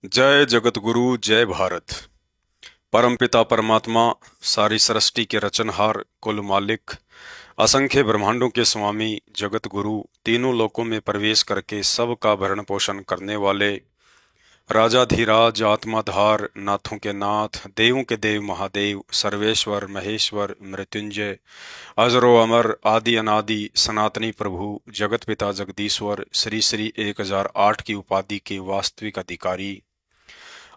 जय जगत गुरु जय भारत। परमपिता परमात्मा, सारी सृष्टि के रचनहार, कुल मालिक, असंख्य ब्रह्मांडों के स्वामी, जगत गुरु, तीनों लोकों में प्रवेश करके सबका भरण पोषण करने वाले, राजाधिराज, आत्माधार, नाथों के नाथ, देवों के देव महादेव, सर्वेश्वर महेश्वर मृत्युंजय, अजरो अमर, आदि अनादि, सनातनी प्रभु, जगत पिता जगदीश्वर, श्री श्री 1008 की उपाधि के वास्तविक अधिकारी,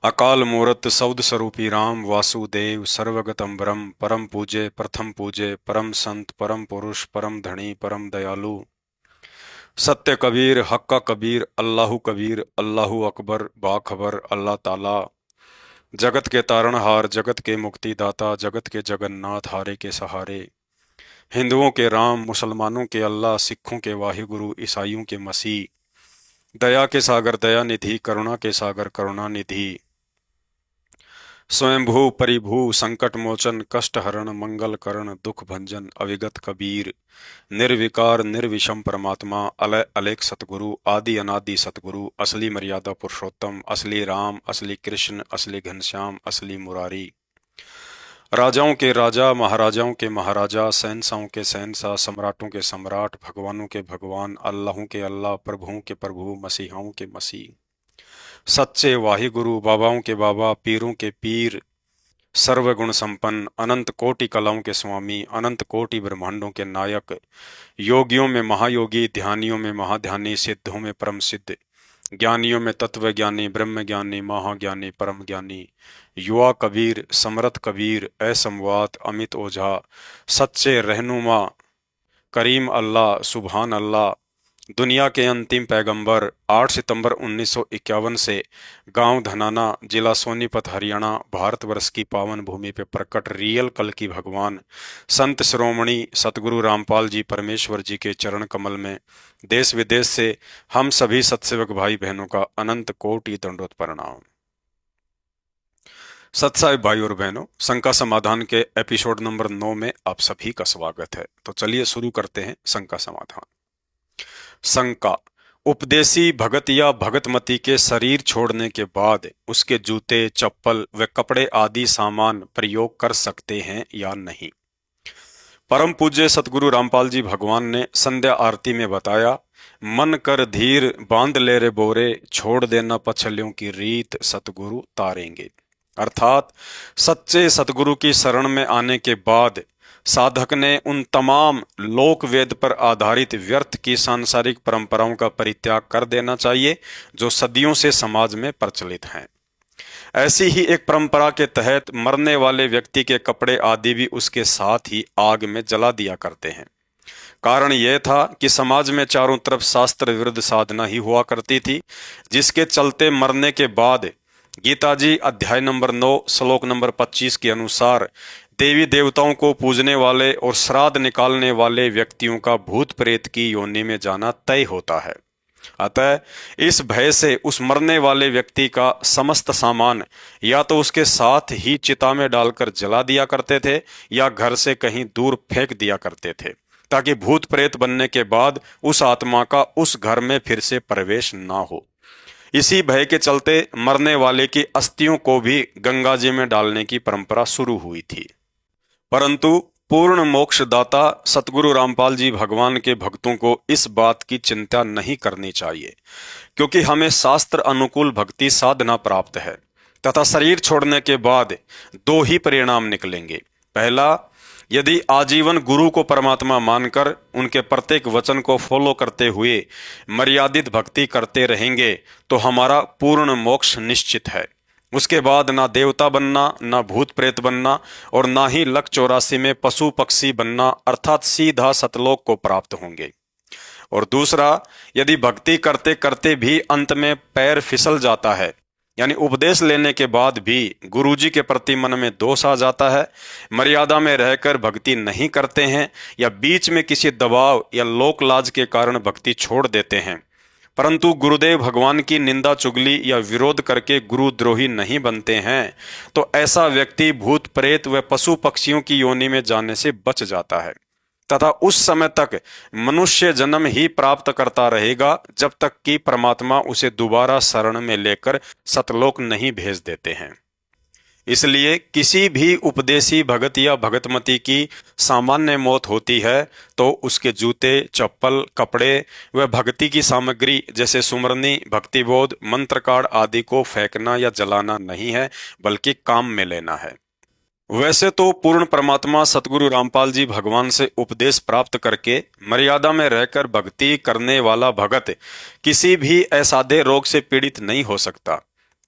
अकाल मूरत सौद स्वरूपी राम वासुदेव, सर्वगतम ब्रह्म, परम पूज्य, प्रथम पूज्य, परम संत, परम पुरुष, परम धनी, परम दयालु, सत्य कबीर, हक्का कबीर, अल्लाहु कबीर, अल्लाहु अकबर, बाखबर, अल्लाह ताला, जगत के तारणहार, जगत के मुक्तिदाता, जगत के जगन्नाथ, हारे के सहारे, हिंदुओं के राम, मुसलमानों के अल्लाह, सिखों के वाहिगुरु, ईसाइयों के मसीह, दया के सागर दया निधि, करुणा के सागर करुणा निधि, स्वयंभू परिभू, संकट मोचन, कष्ट हरण, मंगल करण, दुख भंजन, अविगत कबीर, निर्विकार निर्विषम परमात्मा, अलय अलेख सतगुरु, आदि अनादि सतगुरु, असली मर्यादा पुरुषोत्तम, असली राम, असली कृष्ण, असली घनश्याम, असली मुरारी, राजाओं के राजा, महाराजाओं के महाराजा, शहंशाहों के शहंशाह, सम्राटों के सम्राट, भगवानों के भगवान, अल्लाहों के अल्लाह, प्रभुओं के प्रभु, मसीहाओं के मसीह, सच्चे वाहिगुरु, बाबाओं के बाबा, पीरों के पीर, सर्वगुण संपन्न, अनंत कोटि कलाओं के स्वामी, अनंत कोटि ब्रह्मांडों के नायक, योगियों में महायोगी, ध्यानियों में महाध्यानी, सिद्धों में परम सिद्ध, ज्ञानियों में तत्व ज्ञानी, ब्रह्म ज्ञानी, महाज्ञानी, परम ज्ञानी, युवा कबीर, समरथ कबीर, असंवात, अमित ओझा, सच्चे रहनुमा, करीम अल्लाह, सुभान अल्लाह, दुनिया के अंतिम पैगंबर, 8 सितंबर 1951 से गांव धनाना, जिला सोनीपत, हरियाणा, भारतवर्ष की पावन भूमि पे प्रकट रियल कल की भगवान, संत शिरोमणि सतगुरु रामपाल जी परमेश्वर जी के चरण कमल में देश विदेश से हम सभी सत्सेवक भाई बहनों का अनंत कोटि दंडोत प्रणाम। सत्साई भाई और बहनों, शंका समाधान के एपिसोड नंबर 9 में आप सभी का स्वागत है। तो चलिए शुरू करते हैं शंका समाधान। शंका: उपदेशी भगत या भगतमती के शरीर छोड़ने के बाद उसके जूते, चप्पल व कपड़े आदि सामान प्रयोग कर सकते हैं या नहीं। परम पूज्य सतगुरु रामपाल जी भगवान ने संध्या आरती में बताया, मन कर धीर बांध ले रे बोरे, छोड़ देना पछलियों की रीत, सतगुरु तारेंगे। अर्थात सच्चे सतगुरु की शरण में आने के बाद साधक ने उन तमाम लोक वेद पर आधारित व्यर्थ की सांसारिक परंपराओं का परित्याग कर देना चाहिए जो सदियों से समाज में प्रचलित हैं। ऐसी ही एक परंपरा के तहत मरने वाले व्यक्ति के कपड़े आदि भी उसके साथ ही आग में जला दिया करते हैं। कारण यह था कि समाज में चारों तरफ शास्त्र विरुद्ध साधना ही हुआ करती थी, जिसके चलते मरने के बाद गीता जी अध्याय नंबर 9 श्लोक नंबर 25 के अनुसार देवी देवताओं को पूजने वाले और श्राद्ध निकालने वाले व्यक्तियों का भूत प्रेत की योनि में जाना तय होता है। अतः इस भय से उस मरने वाले व्यक्ति का समस्त सामान या तो उसके साथ ही चिता में डालकर जला दिया करते थे या घर से कहीं दूर फेंक दिया करते थे, ताकि भूत प्रेत बनने के बाद उस आत्मा का उस घर में फिर से प्रवेश ना हो। इसी भय के चलते मरने वाले की अस्थियों को भी गंगा जी में डालने की परंपरा शुरू हुई थी। परंतु पूर्ण मोक्षदाता सतगुरु रामपाल जी भगवान के भक्तों को इस बात की चिंता नहीं करनी चाहिए, क्योंकि हमें शास्त्र अनुकूल भक्ति साधना प्राप्त है तथा शरीर छोड़ने के बाद दो ही परिणाम निकलेंगे। पहला, यदि आजीवन गुरु को परमात्मा मानकर उनके प्रत्येक वचन को फॉलो करते हुए मर्यादित भक्ति करते रहेंगे तो हमारा पूर्ण मोक्ष निश्चित है। उसके बाद ना देवता बनना, ना भूत प्रेत बनना और ना ही लक 84 में पशु पक्षी बनना, अर्थात सीधा सतलोक को प्राप्त होंगे। और दूसरा, यदि भक्ति करते करते भी अंत में पैर फिसल जाता है, यानी उपदेश लेने के बाद भी गुरुजी के प्रति मन में दोष आ जाता है, मर्यादा में रहकर भक्ति नहीं करते हैं या बीच में किसी दबाव या लोक लाज के कारण भक्ति छोड़ देते हैं, परंतु गुरुदेव भगवान की निंदा चुगली या विरोध करके गुरुद्रोही नहीं बनते हैं, तो ऐसा व्यक्ति भूत प्रेत व पशु पक्षियों की योनि में जाने से बच जाता है। तथा उस समय तक मनुष्य जन्म ही प्राप्त करता रहेगा जब तक कि परमात्मा उसे दोबारा शरण में लेकर सतलोक नहीं भेज देते हैं। इसलिए किसी भी उपदेशी भगत या भगतमती की सामान्य मौत होती है तो उसके जूते, चप्पल, कपड़े व भक्ति की सामग्री जैसे सुमरनी, भक्तिबोध, मंत्र कार्ड आदि को फेंकना या जलाना नहीं है, बल्कि काम में लेना है। वैसे तो पूर्ण परमात्मा सतगुरु रामपाल जी भगवान से उपदेश प्राप्त करके मर्यादा में रहकर भक्ति करने वाला भगत किसी भी असाध्य रोग से पीड़ित नहीं हो सकता।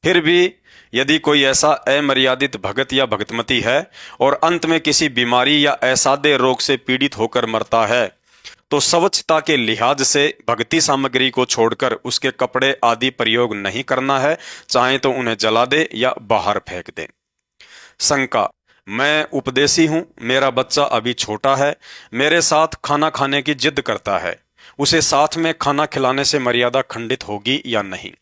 फिर भी यदि कोई ऐसा अमर्यादित भगत या भगतमती है और अंत में किसी बीमारी या असाध्य रोग से पीड़ित होकर मरता है तो स्वच्छता के लिहाज से भक्ति सामग्री को छोड़कर उसके कपड़े आदि प्रयोग नहीं करना है, चाहे तो उन्हें जला दे या बाहर फेंक दे। शंका: मैं उपदेशी हूं, मेरा बच्चा अभी छोटा है, मेरे साथ खाना खाने की जिद करता है, उसे साथ में खाना खिलाने से मर्यादा खंडित होगी या नहीं?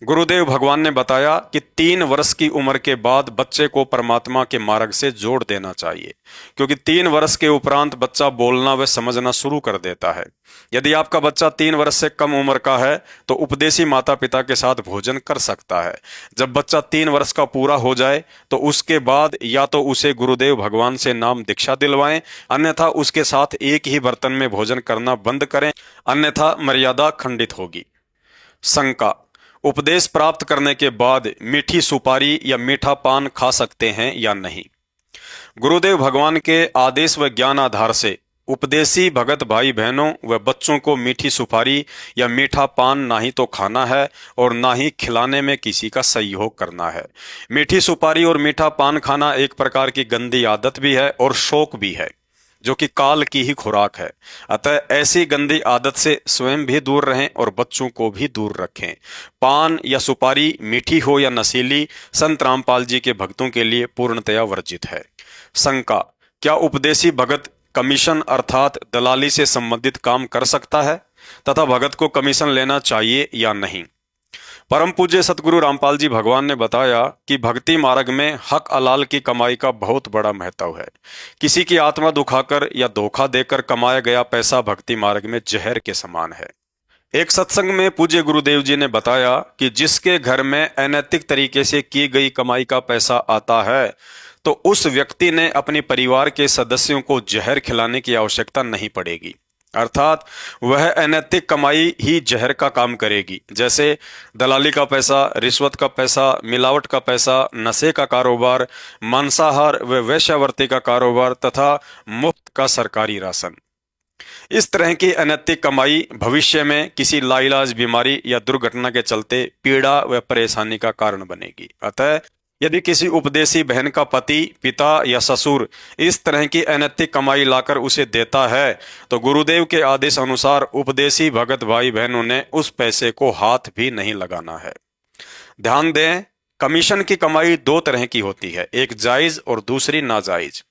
गुरुदेव भगवान ने बताया कि 3 वर्ष की उम्र के बाद बच्चे को परमात्मा के मार्ग से जोड़ देना चाहिए, क्योंकि 3 वर्ष के उपरांत बच्चा बोलना व समझना शुरू कर देता है। यदि आपका बच्चा 3 वर्ष से कम उम्र का है तो उपदेशी माता पिता के साथ भोजन कर सकता है। जब बच्चा 3 वर्ष का पूरा हो जाए तो उसके बाद या तो उसे गुरुदेव भगवान से नाम दीक्षा दिलवाएं, अन्यथा उसके साथ एक ही बर्तन में भोजन करना बंद करें, अन्यथा मर्यादा खंडित होगी। शंका: उपदेश प्राप्त करने के बाद मीठी सुपारी या मीठा पान खा सकते हैं या नहीं? गुरुदेव भगवान के आदेश व ज्ञान आधार से उपदेशी भगत भाई बहनों व बच्चों को मीठी सुपारी या मीठा पान ना ही तो खाना है और ना ही खिलाने में किसी का सहयोग करना है। मीठी सुपारी और मीठा पान खाना एक प्रकार की गंदी आदत भी है और शौक भी है, जो कि काल की ही खुराक है। अतः ऐसी गंदी आदत से स्वयं भी दूर रहें और बच्चों को भी दूर रखें। पान या सुपारी मीठी हो या नशीली, संत रामपाल जी के भक्तों के लिए पूर्णतया वर्जित है। शंका: क्या उपदेशी भगत कमीशन अर्थात दलाली से संबंधित काम कर सकता है तथा भगत को कमीशन लेना चाहिए या नहीं? परम पूज्य सतगुरु रामपाल जी भगवान ने बताया कि भक्ति मार्ग में हक अलाल की कमाई का बहुत बड़ा महत्व है। किसी की आत्मा दुखाकर या धोखा देकर कमाया गया पैसा भक्ति मार्ग में जहर के समान है। एक सत्संग में पूज्य गुरुदेव जी ने बताया कि जिसके घर में अनैतिक तरीके से की गई कमाई का पैसा आता है तो उस व्यक्ति ने अपने परिवार के सदस्यों को जहर खिलाने की आवश्यकता नहीं पड़ेगी, अर्थात वह अनैतिक कमाई ही जहर का काम करेगी। जैसे दलाली का पैसा, रिश्वत का पैसा, मिलावट का पैसा, नशे का कारोबार, मांसाहार व वेश्यावृत्ति का कारोबार तथा मुफ्त का सरकारी राशन। इस तरह की अनैतिक कमाई भविष्य में किसी लाइलाज बीमारी या दुर्घटना के चलते पीड़ा व परेशानी का कारण बनेगी। अतः यदि किसी उपदेशी बहन का पति, पिता या ससुर इस तरह की अनैतिक कमाई लाकर उसे देता है तो गुरुदेव के आदेश अनुसार उपदेशी भगत भाई बहनों ने उस पैसे को हाथ भी नहीं लगाना है। ध्यान दें, कमीशन की कमाई 2 तरह की होती है, एक जायज और दूसरी नाजायज।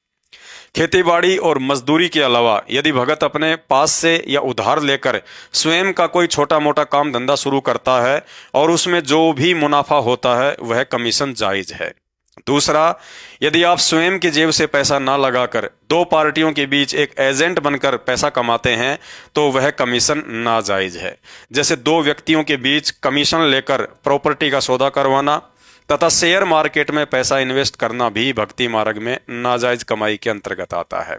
खेतीबाड़ी और मजदूरी के अलावा यदि भगत अपने पास से या उधार लेकर स्वयं का कोई छोटा मोटा काम धंधा शुरू करता है और उसमें जो भी मुनाफा होता है वह कमीशन जायज है। दूसरा, यदि आप स्वयं की जेब से पैसा ना लगाकर 2 पार्टियों के बीच एक एजेंट बनकर पैसा कमाते हैं तो वह कमीशन नाजायज है। जैसे 2 व्यक्तियों के बीच कमीशन लेकर प्रॉपर्टी का सौदा करवाना तथा शेयर मार्केट में पैसा इन्वेस्ट करना भी भक्ति मार्ग में नाजायज कमाई के अंतर्गत आता है,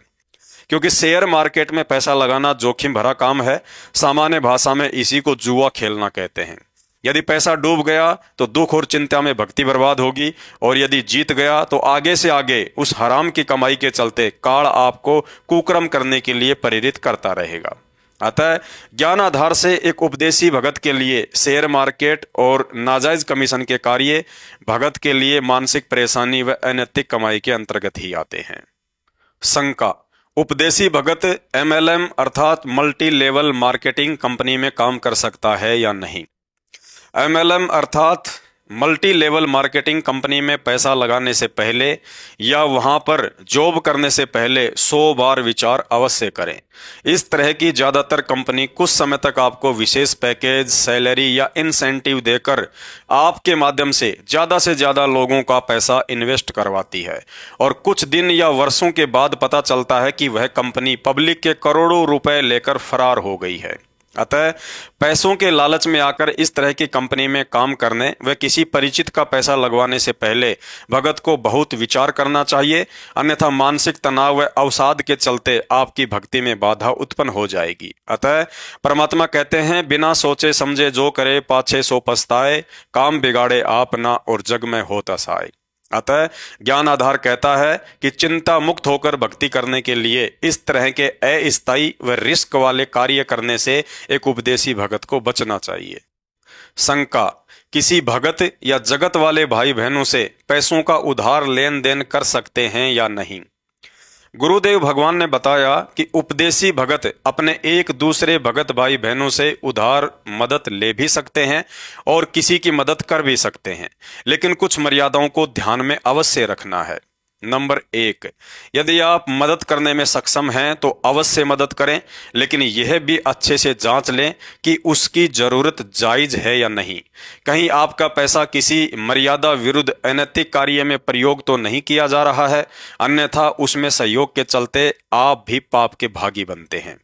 क्योंकि शेयर मार्केट में पैसा लगाना जोखिम भरा काम है। सामान्य भाषा में इसी को जुआ खेलना कहते हैं। यदि पैसा डूब गया तो दुख और चिंता में भक्ति बर्बाद होगी, और यदि जीत गया तो आगे से आगे उस हराम की कमाई के चलते काल आपको कुकर्म करने के लिए प्रेरित करता रहेगा। अतः ज्ञान आधार से एक उपदेशी भगत के लिए शेयर मार्केट और नाजायज कमीशन के कार्य भगत के लिए मानसिक परेशानी व अनैतिक कमाई के अंतर्गत ही आते हैं। शंका: उपदेशी भगत MLM अर्थात मल्टी लेवल मार्केटिंग कंपनी में काम कर सकता है या नहीं? MLM अर्थात मल्टी लेवल मार्केटिंग कंपनी में पैसा लगाने से पहले या वहां पर जॉब करने से पहले 100 बार विचार अवश्य करें। इस तरह की ज़्यादातर कंपनी कुछ समय तक आपको विशेष पैकेज, सैलरी या इंसेंटिव देकर आपके माध्यम से ज़्यादा लोगों का पैसा इन्वेस्ट करवाती है और कुछ दिन या वर्षों के बाद पता चलता है कि वह कंपनी पब्लिक के करोड़ों रुपए लेकर फरार हो गई है। अतः पैसों के लालच में आकर इस तरह की कंपनी में काम करने व किसी परिचित का पैसा लगवाने से पहले भगत को बहुत विचार करना चाहिए, अन्यथा मानसिक तनाव व अवसाद के चलते आपकी भक्ति में बाधा उत्पन्न हो जाएगी। अतः परमात्मा कहते हैं, बिना सोचे समझे जो करे पाछे सो पछताए, काम बिगाड़े आप ना और जग में हो तसाए। अतः ज्ञान आधार कहता है कि चिंता मुक्त होकर भक्ति करने के लिए इस तरह के अस्थायी व रिस्क वाले कार्य करने से एक उपदेशी भगत को बचना चाहिए। शंका, किसी भगत या जगत वाले भाई बहनों से पैसों का उधार लेन देन कर सकते हैं या नहीं? गुरुदेव भगवान ने बताया कि उपदेशी भगत अपने एक दूसरे भगत भाई बहनों से उधार मदद ले भी सकते हैं और किसी की मदद कर भी सकते हैं, लेकिन कुछ मर्यादाओं को ध्यान में अवश्य रखना है। नंबर 1, यदि आप मदद करने में सक्षम हैं तो अवश्य मदद करें, लेकिन यह भी अच्छे से जांच लें कि उसकी जरूरत जायज है या नहीं। कहीं आपका पैसा किसी मर्यादा विरुद्ध अनैतिक कार्य में प्रयोग तो नहीं किया जा रहा है, अन्यथा उसमें सहयोग के चलते आप भी पाप के भागी बनते हैं।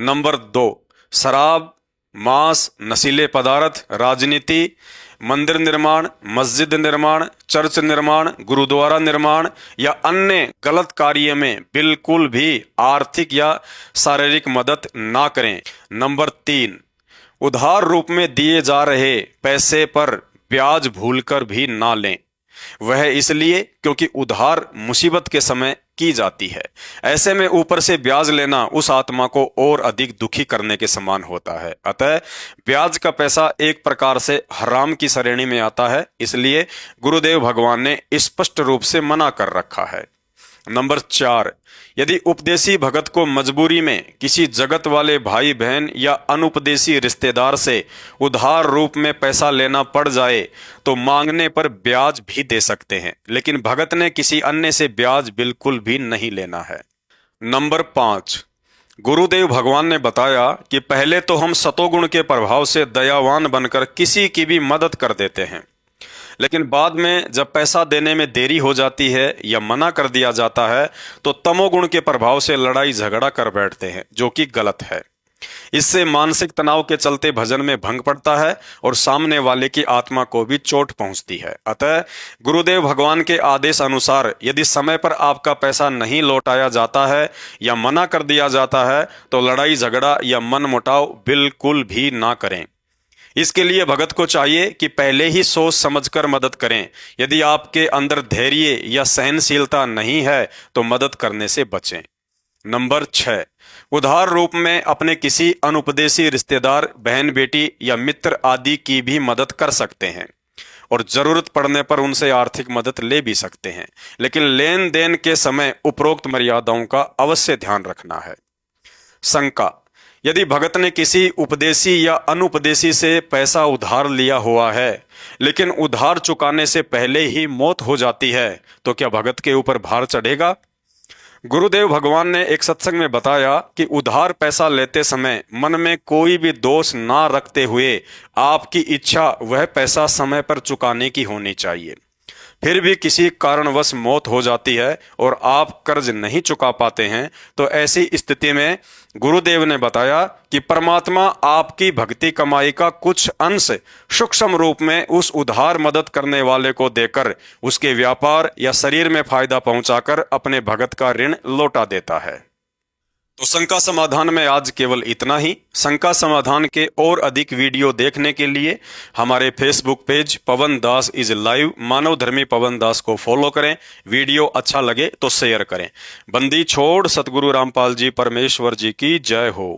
नंबर 2, शराब, मांस, नशीले पदार्थ, राजनीति, मंदिर निर्माण, मस्जिद निर्माण, चर्च निर्माण, गुरुद्वारा निर्माण या अन्य गलत कार्य में बिल्कुल भी आर्थिक या शारीरिक मदद ना करें। नंबर 3, उधार रूप में दिए जा रहे पैसे पर ब्याज भूलकर भी ना लें। वह इसलिए क्योंकि उधार मुसीबत के समय की जाती है। ऐसे में ऊपर से ब्याज लेना उस आत्मा को और अधिक दुखी करने के समान होता है। अतः ब्याज का पैसा एक प्रकार से हराम की श्रेणी में आता है, इसलिए गुरुदेव भगवान ने स्पष्ट रूप से मना कर रखा है। नंबर 4, यदि उपदेशी भगत को मजबूरी में किसी जगत वाले भाई बहन या अनुपदेशी रिश्तेदार से उधार रूप में पैसा लेना पड़ जाए तो मांगने पर ब्याज भी दे सकते हैं, लेकिन भगत ने किसी अन्य से ब्याज बिल्कुल भी नहीं लेना है। नंबर 5, गुरुदेव भगवान ने बताया कि पहले तो हम सतोगुण के प्रभाव से दयावान बनकर किसी की भी मदद कर देते हैं, लेकिन बाद में जब पैसा देने में देरी हो जाती है या मना कर दिया जाता है तो तमोगुण के प्रभाव से लड़ाई झगड़ा कर बैठते हैं, जो कि गलत है। इससे मानसिक तनाव के चलते भजन में भंग पड़ता है और सामने वाले की आत्मा को भी चोट पहुंचती है। अतः गुरुदेव भगवान के आदेश अनुसार यदि समय पर आपका पैसा नहीं लौटाया जाता है या मना कर दिया जाता है तो लड़ाई झगड़ा या मनमुटाव बिल्कुल भी ना करें। इसके लिए भगत को चाहिए कि पहले ही सोच समझकर मदद करें। यदि आपके अंदर धैर्य या सहनशीलता नहीं है तो मदद करने से बचें। नंबर 6, उधार रूप में अपने किसी अनुपदेशी रिश्तेदार, बहन बेटी या मित्र आदि की भी मदद कर सकते हैं और जरूरत पड़ने पर उनसे आर्थिक मदद ले भी सकते हैं, लेकिन लेन देन के समय उपरोक्त मर्यादाओं का अवश्य ध्यान रखना है। शंका, यदि भगत ने किसी उपदेशी या अनुपदेशी से पैसा उधार लिया हुआ है लेकिन उधार चुकाने से पहले ही मौत हो जाती है तो क्या भगत के ऊपर भार चढ़ेगा? गुरुदेव भगवान ने एक सत्संग में बताया कि उधार पैसा लेते समय मन में कोई भी दोष ना रखते हुए आपकी इच्छा वह पैसा समय पर चुकाने की होनी चाहिए। फिर भी किसी कारणवश मौत हो जाती है और आप कर्ज नहीं चुका पाते हैं तो ऐसी स्थिति में गुरुदेव ने बताया कि परमात्मा आपकी भक्ति कमाई का कुछ अंश सूक्ष्म रूप में उस उधार मदद करने वाले को देकर उसके व्यापार या शरीर में फायदा पहुंचाकर अपने भगत का ऋण लौटा देता है। तो शंका समाधान में आज केवल इतना ही। शंका समाधान के और अधिक वीडियो देखने के लिए हमारे Facebook page Pawan Das is live Manav Dharmi Pawan दास को फॉलो करें। वीडियो अच्छा लगे तो शेयर करें। बंदी छोड़ सतगुरु रामपाल जी परमेश्वर जी की जय हो।